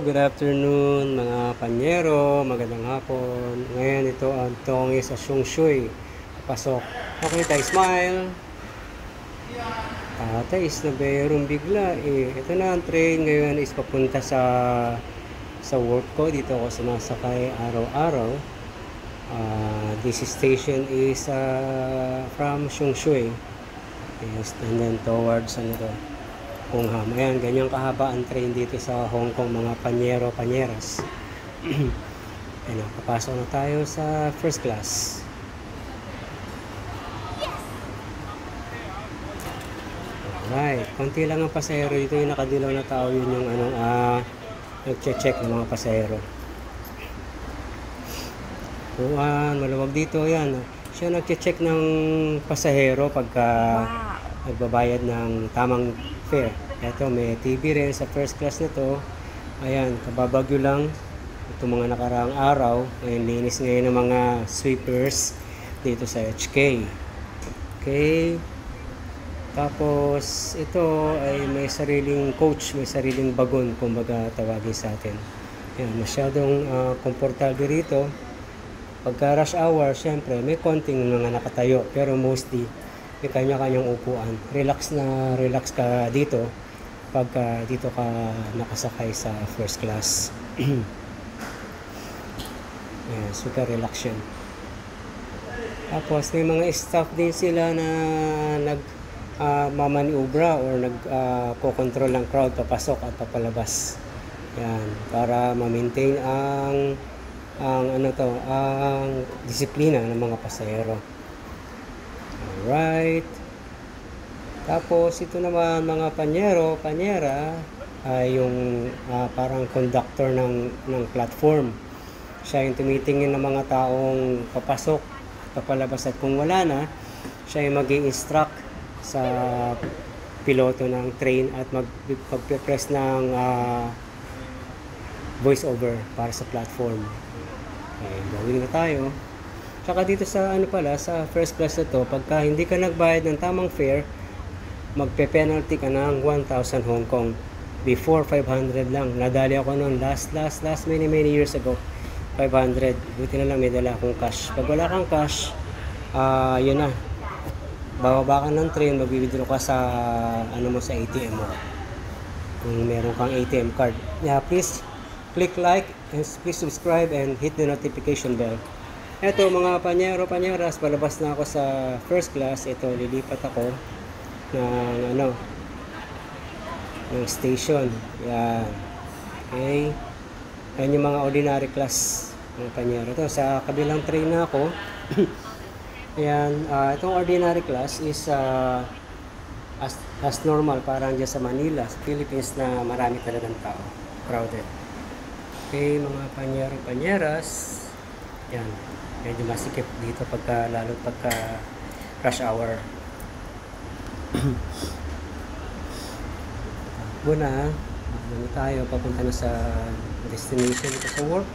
good afternoon mga panyero, magandang hapon. Ngayon ito ang tongi sa Sungshui. Pasok. Okay tayo, smile. Is na bayarong bigla eh. Ito na ang train ngayon is papunta sa work ko. Dito ako sumasakay araw-araw. This station is from Sungshui. Yes, and then towards ano to, Hongham. Ayan, ganyan kahaba ang train dito sa Hong Kong, mga panyero, panyeras. Ayan, papasok na tayo sa first class. Alright, konti lang ang pasahero dito. Yung nakadilaw na tao, yun yung nagche-check ng mga pasahero. Maluwag dito, yan. Siya nagche-check ng pasahero pagka nagbabayad ng tamang fare. Ito, may TV rin sa first class na to. Ayan, kababagyo lang itong mga nakaraang araw. Ngayon, linis ngayon ng mga sweepers dito sa HK. Okay. Tapos, ito ay may sariling coach, may sariling bagon, kumbaga tawagin sa atin. Ayan, masyadong komportable rito. Pagka rush hour, syempre, may konting mga nakatayo. Pero mostly, may kanya-kanyang upuan. Relax na relax ka dito pagka dito ka nakasakay sa first class. Ayan, super relax yan. Tapos may mga staff din sila na mamaniubra or nagko-control ng crowd papasok at papalabas. Yan, para ma-maintain ang disiplina ng mga pasahero. Alright. Tapos ito naman mga panyero, panyera ay yung parang conductor ng platform. Siya yung tumitingin ng mga taong papasok, papalabas, at kung wala na, siya yung mag-i-instruct sa piloto ng train at magpe-press ng voice over para sa platform. Okay, gawin na tayo. Tsaka dito sa sa first class na to, pagka hindi ka nagbayad ng tamang fare, magpe-penalty ka ng 1,000 Hong Kong. Before 500 lang. Nadali ako noon last many years ago. 500. Buti na lang may dala akong cash. Pag wala kang cash, yun na. Bababa ka ng train, mag-withdraw ka sa sa ATM mo. Kung meron kang ATM card. Yeah, please click like and please subscribe and hit the notification bell. Eto mga panyero, panyeras, palabas na ako sa first class. Ito, lilipat ako ng station. Yan. Okay. Yan yung mga ordinary class mga panyero. Ito, sa kabilang train na ako. Yan. Itong ordinary class is as normal, parang dyan sa Manila, sa Philippines, na marami talagang tao. Crowded. Okay, mga panyero, panyeras. Yan. Medyo masikip dito lalo pagka rush hour. Muna, tayo papunta na sa destination dito sa work.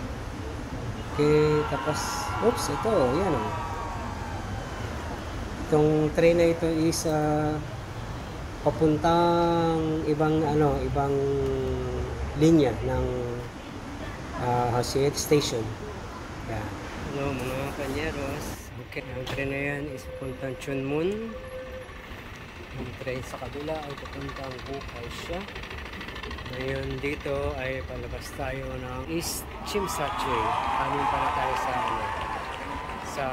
Okay, tapos ito, yan. Itong train na ito is papuntang ibang linya ng Hasiet Station. Yan. Hello mga panyeros. Okay, ang train na yan is papuntang Chunmun. Ang train sa kabila ay papuntang Bukaisha. Ngayon dito ay palabas tayo ng East Tsim Sha Tsui. Kanin pala tayo sa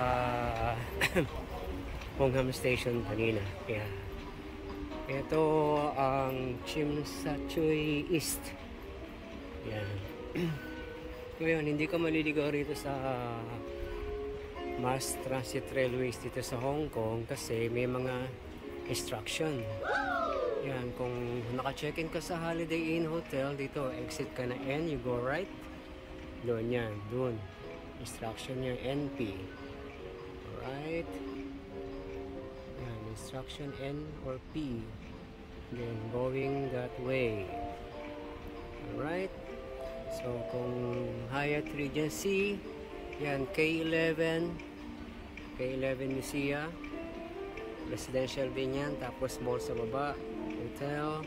Hongham Station kanina. Kaya ito ang Tsim Sha Tsui East. Yan. Ngayon, hindi ka maliligaw rito sa mass transit railways dito sa Hong Kong kasi may mga instruction. Yan, kung naka-check-in ka sa Holiday Inn Hotel, dito, exit ka na N, you go right. Doon yan, doon. Instruction niya, NP. Alright. Yan, instruction N or P. Then, going that way. Alright. So, kung Hyatt Regency, yan, K11 Lucia. Residential din yan. Tapos mall sa baba, hotel,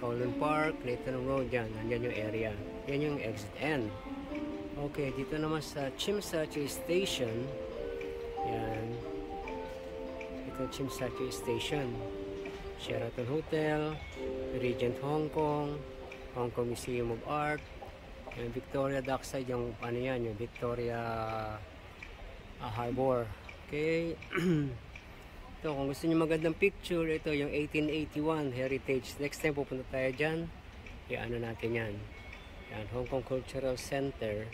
Kowloon Park, Nathan Road, yan. Nandyan yung area. Yan yung exit N. Okay, dito naman sa Chimsachi Station. Yan. Ito Chimsachi Station. Sheraton Hotel, Regent Hong Kong, Hong Kong Museum of Art, yung Victoria Dockside, yung ano yan, yung Victoria Harbor. Okay. Ito, kung gusto niyo magandang picture, ito yung 1881 Heritage. Next time pupunta tayo dyan, ano natin yan. Yan, Hong Kong Cultural Center.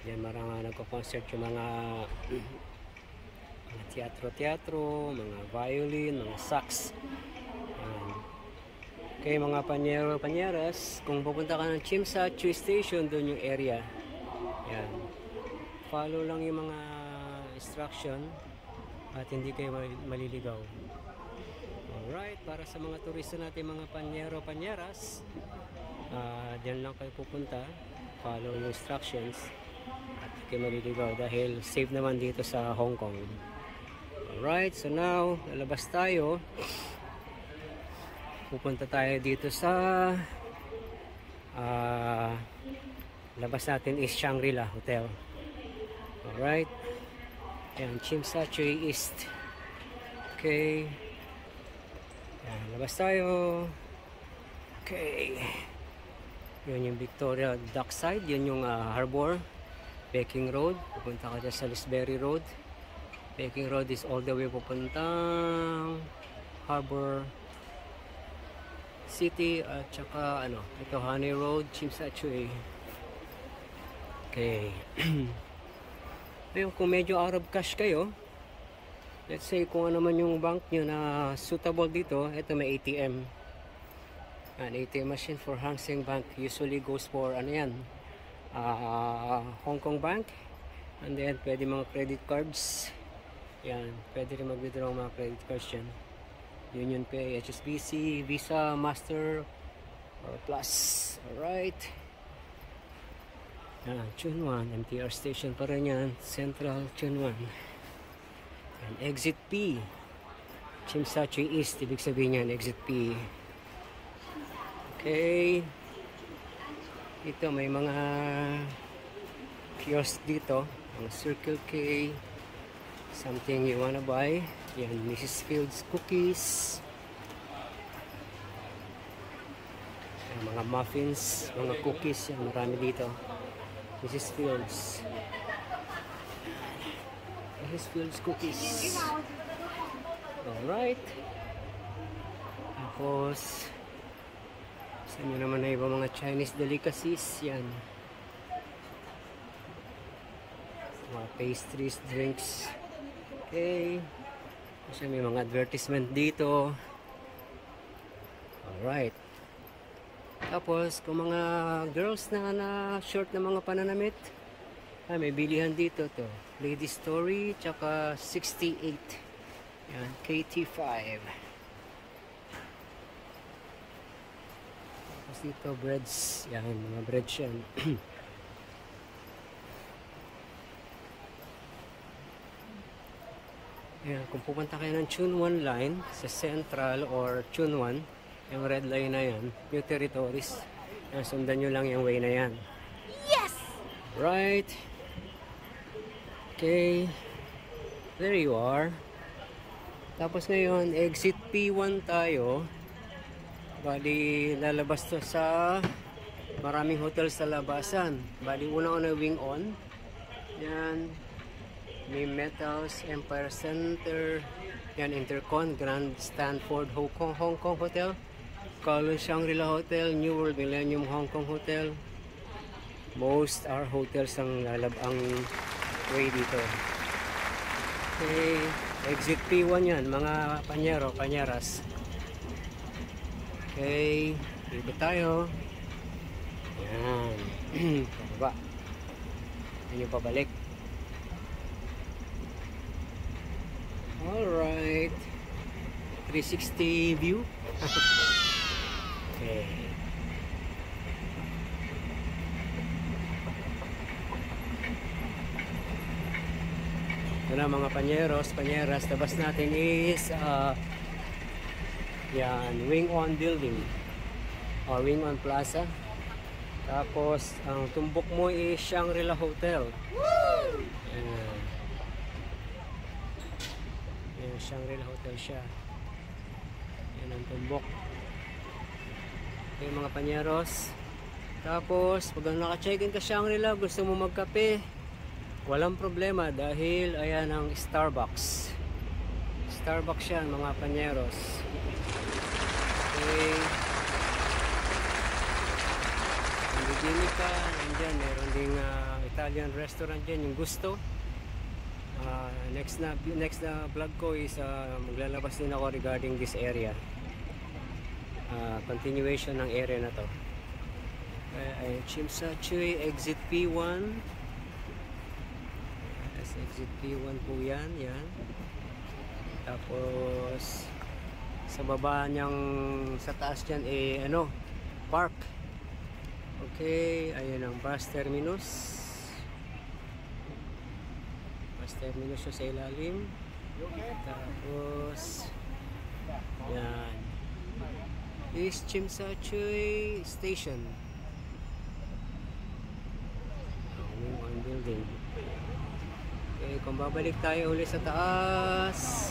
Yan, marang nagko-concert yung mga teatro, mga violin, mga sax. Yan. Okay, mga panyeras, kung pupunta ka ng Chimsachi Station, doon yung area. Yan. Follow lang yung mga instruction at hindi kayo maliligaw. Alright, para sa mga turista natin, mga panyeras, diyan lang kayo pupunta. Follow yung instructions at hindi kayo maliligaw dahil safe naman dito sa Hong Kong. Alright, so now lalabas tayo. Pupunta tayo dito sa labas natin is Shangri-La Hotel. Alright, yan, Chimsachi East. Okay, yan, labas tayo. Okay, yun yung Victoria Dockside, yun yung Harbor, Peking Road. Pupunta ka dyan sa Lisbury Road. Peking Road is all the way pupuntang Harbor City at saka ito Honey Road, Chimsachi. Okay. Ayun, kung medyo out of cash kayo, let's say kung ano man yung bank nyo na suitable dito, ito may ATM. An ATM machine for Hang Seng Bank usually goes for Hong Kong Bank, and then pwede mga credit cards. Yan, pwede rin mag-withdraw mga credit cards yan. Union Pay, HSBC, Visa, Master, or Plus. Alright. Yan, Chunwan, MTR station pa rin yan. Central Chunwan. Yan, Exit P. Chimsachi East, ibig sabihin yan, Exit P. Okay. Ito, may mga kiosk dito. Mga Circle K. Something you wanna buy. Yan, Mrs. Fields cookies. Yan, mga muffins, mga cookies. Yan, marami dito. Mrs. Fields. Mrs. Fields cookies. Alright. Tapos, saan nyo naman na iba mga Chinese delicacies. Yan. Mga pastries, drinks. Okay. Kasi may mga advertisement dito. Alright. Tapos, kung mga girls na short na mga pananamit, may bilihan dito to. Lady Story, tsaka 68. Yan, KT5. Tapos dito, breads. Yan, mga breads yan. Yan, kung pupunta kayo ng Chunwan line sa Central or Chunwan, yung red line na yan, New Territories, yan, sundan nyo lang yung way na yan. Yes! Right. Okay. There you are. Tapos ngayon, exit P1 tayo. Bali, lalabas to sa maraming hotel sa labasan. Bali, unang-una wing on. Yan. May Metals, Empire Center, yan, Intercon, Grand Stanford, Hong Kong Hotel, Kowloon Shangri-La Hotel, New World Millennium Hong Kong Hotel. Most are hotels ang lalabang way dito. Okay, exit P1 yan, mga panyeras. Okay, dito tayo. Yan. Pababa. Yan yung pabalik. Alright. 360 view. Okay. Ito na mga panyeras. Labas natin is yan, Wing On Building or Wing On Plaza. Tapos, ang tumbok mo is Shangri-La Hotel. Ayan. Ayan, Shangri-La Hotel siya. Ayan ang tumbok. Ito yung mga panyeros. Tapos, pag naka-check-in ka Shangri-La, gusto mo magkape, walang problema dahil ayan ang Starbucks. Starbucks yan mga panyeros. Okay. Bibili ka, nandyan, meron ding Italian restaurant dyan, yung Gusto. Next na vlog ko is maglalabas din ako regarding this area. Continuation ng area na to. Ay, Tsim Sha Tsui, exit P1. Yes, exit P1 po yan, yan. Tapos sa baba niyang, sa taas dyan park. Okay, ayan ang bus terminus. Bus terminus siya sa ilalim. Tapos yan is Tsim Sha Tsui station. Ang building. Okay, kung babalik tayo ulit sa taas,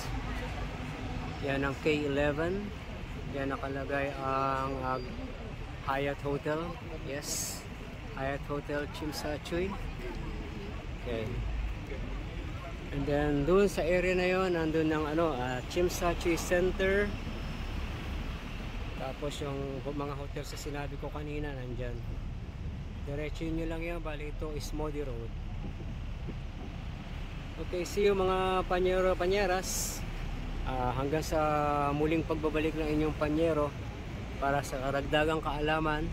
yan ang K11. Yan nakalagay ang Hyatt Hotel. Yes, Hyatt Hotel Tsim Sha Tsui. Okay. And then doon sa area na yon, nandun ng Tsim Sha Tsui Center. Tapos yung mga hotel sa sinabi ko kanina nandyan. Diretso nyo lang yan, bali ito is Modi Road. Okay, see you mga panyero panyeras. Hanggang sa muling pagbabalik ng inyong panyero para sa karagdagang kaalaman